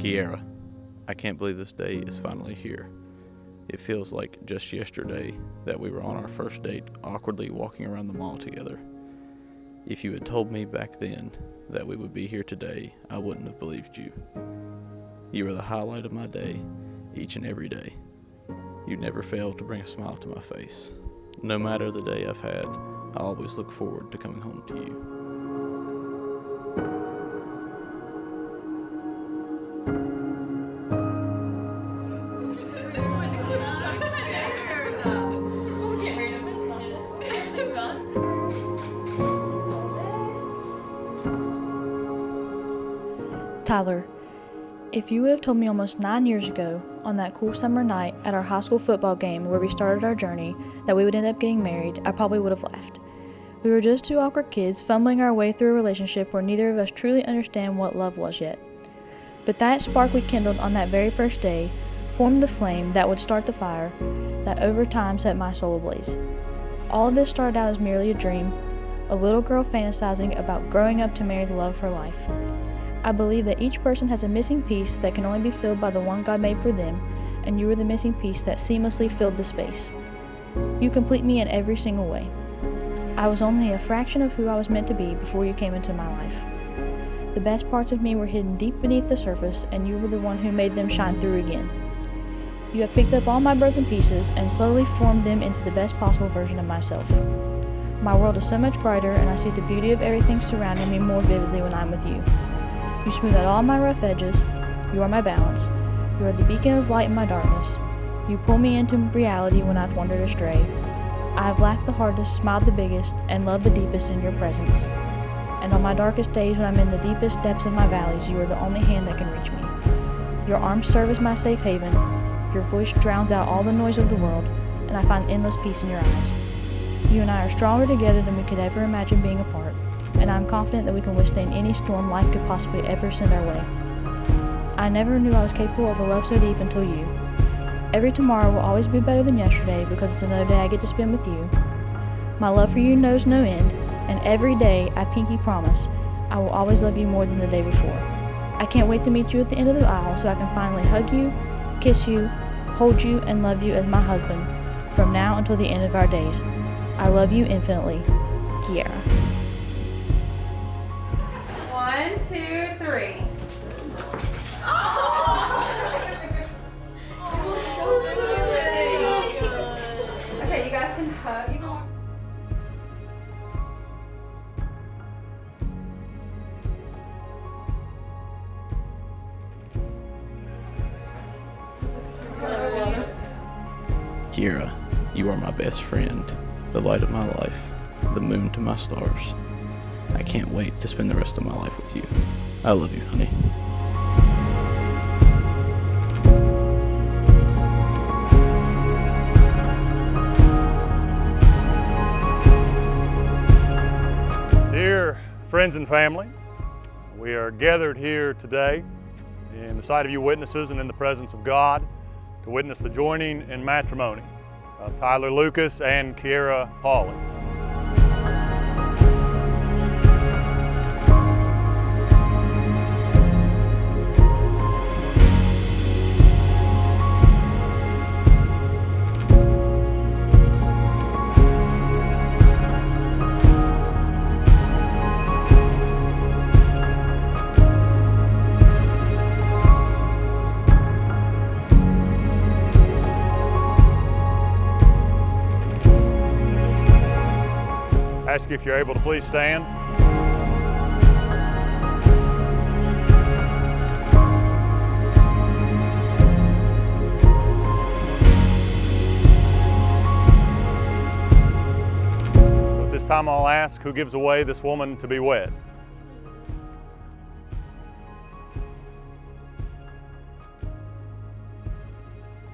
Kiara, I can't believe this day is finally here. It feels like just yesterday that we were on our first date, awkwardly walking around the mall together. If you had told me back then that we would be here today, I wouldn't have believed you. You are the highlight of my day, each and every day. You never fail to bring a smile to my face. No matter the day I've had, I always look forward to coming home to you. Tyler, if you would have told me almost 9 years ago, on that cool summer night at our high school football game where we started our journey, that we would end up getting married, I probably would have laughed. We were just two awkward kids fumbling our way through a relationship where neither of us truly understand what love was yet. But that spark we kindled on that very first day formed the flame that would start the fire that over time set my soul ablaze. All of this started out as merely a dream, a little girl fantasizing about growing up to marry the love of her life. I believe that each person has a missing piece that can only be filled by the one God made for them, and you were the missing piece that seamlessly filled the space. You complete me in every single way. I was only a fraction of who I was meant to be before you came into my life. The best parts of me were hidden deep beneath the surface, and you were the one who made them shine through again. You have picked up all my broken pieces and slowly formed them into the best possible version of myself. My world is so much brighter, and I see the beauty of everything surrounding me more vividly when I'm with you. You smooth out all my rough edges. You are my balance. You are the beacon of light in my darkness. You pull me into reality when I've wandered astray. I have laughed the hardest, smiled the biggest, and loved the deepest in your presence. And on my darkest days when I'm in the deepest depths of my valleys, you are the only hand that can reach me. Your arms serve as my safe haven. Your voice drowns out all the noise of the world, and I find endless peace in your eyes. You and I are stronger together than we could ever imagine being apart, and I'm confident that we can withstand any storm life could possibly ever send our way. I never knew I was capable of a love so deep until you. Every tomorrow will always be better than yesterday because it's another day I get to spend with you. My love for you knows no end, and every day I pinky promise I will always love you more than the day before. I can't wait to meet you at the end of the aisle so I can finally hug you, kiss you, hold you, and love you as my husband from now until the end of our days. I love you infinitely, Kiara. 1, 2, 3. Okay, you guys can hug. You can... Kiara, you are my best friend, the light of my life, the moon to my stars. I can't wait to spend the rest of my life with you. I love you, honey. Dear friends and family, we are gathered here today in the sight of you witnesses and in the presence of God to witness the joining in matrimony of Tyler Lucas and Kiara Pauley. Ask you if you're able to please stand. So at this time I'll ask, who gives away this woman to be wed?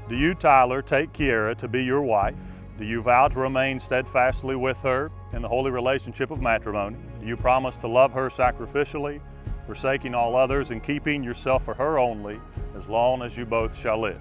Do you, Tyler, take Kiara to be your wife? Do you vow to remain steadfastly with her in the holy relationship of matrimony? Do you promise to love her sacrificially, forsaking all others and keeping yourself for her only, as long as you both shall live?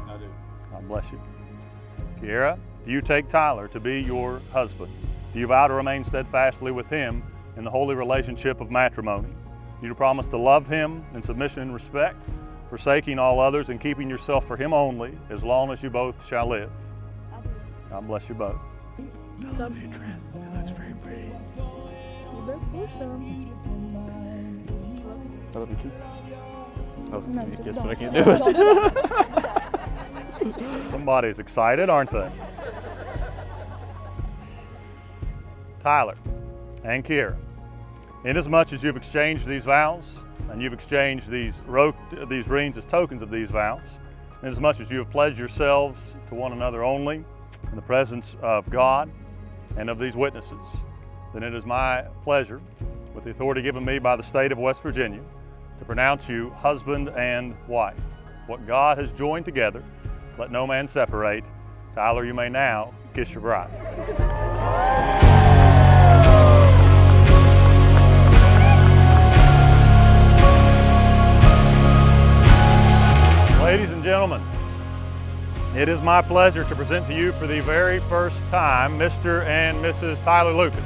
I do. God bless you. Kiara, do you take Tyler to be your husband? Do you vow to remain steadfastly with him in the holy relationship of matrimony? Do you promise to love him in submission and respect, forsaking all others and keeping yourself for Him only, as long as you both shall live? God bless you both. I love your dress. It looks very pretty. You better pour some. I love you too. I was No, going to just kiss, don't. but I can't do it. Somebody's excited, aren't they? Tyler and Kiara, inasmuch as you've exchanged these vows and you've exchanged these rings as tokens of these vows, inasmuch as you have pledged yourselves to one another only in the presence of God and of these witnesses, then it is my pleasure, with the authority given me by the state of West Virginia, to pronounce you husband and wife. What God has joined together, let no man separate. Tyler, you may now kiss your bride. Ladies and gentlemen, it is my pleasure to present to you for the very first time Mr. and Mrs. Tyler Lucas.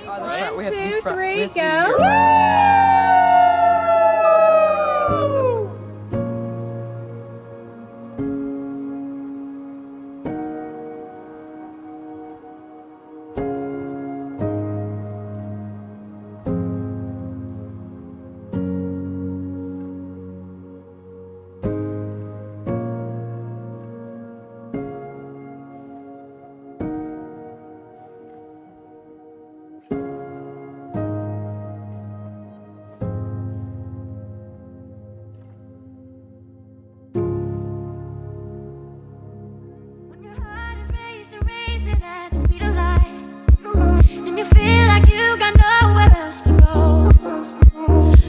One, two, three, go. When your heart is racing at the speed of light, and you feel like you got nowhere else to go.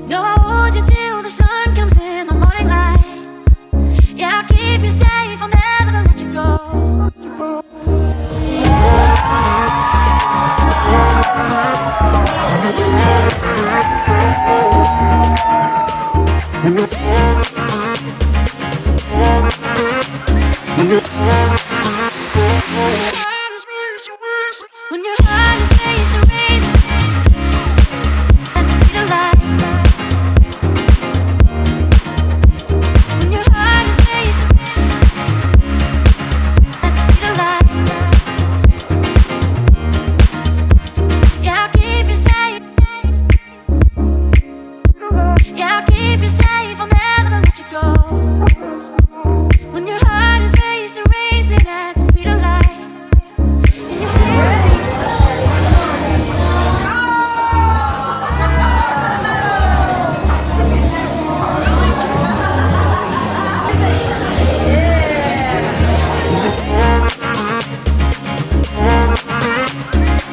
No, I hold you till the sun comes in the morning light. Yeah, I'll keep you safe, I'll never let you go. When your heart is racing at the speed of light. When your heart is racing at the speed of light. Yeah, I'll keep you safe. Yeah, I'll keep you safe, I'll never let you go. When your heart is racing at the speed of light.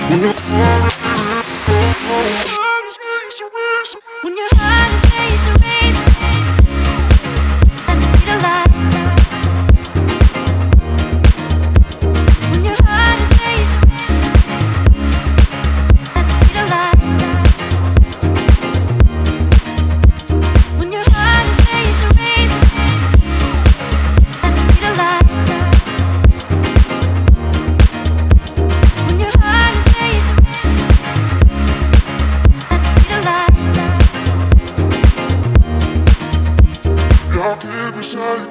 And you when your heart is racing at the speed of light. When your heart is racing at the speed of light. When your heart is racing at the speed of light. When your heart is racing at the speed of light. I'll keep you safe.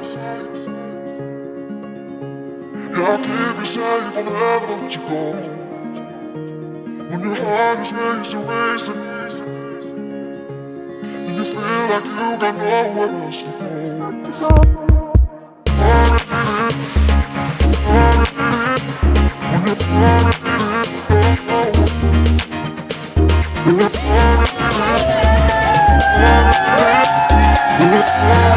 I'll keep you safe, I'll never let you go. When your heart is racing, and you feel like you got nowhere else to go. When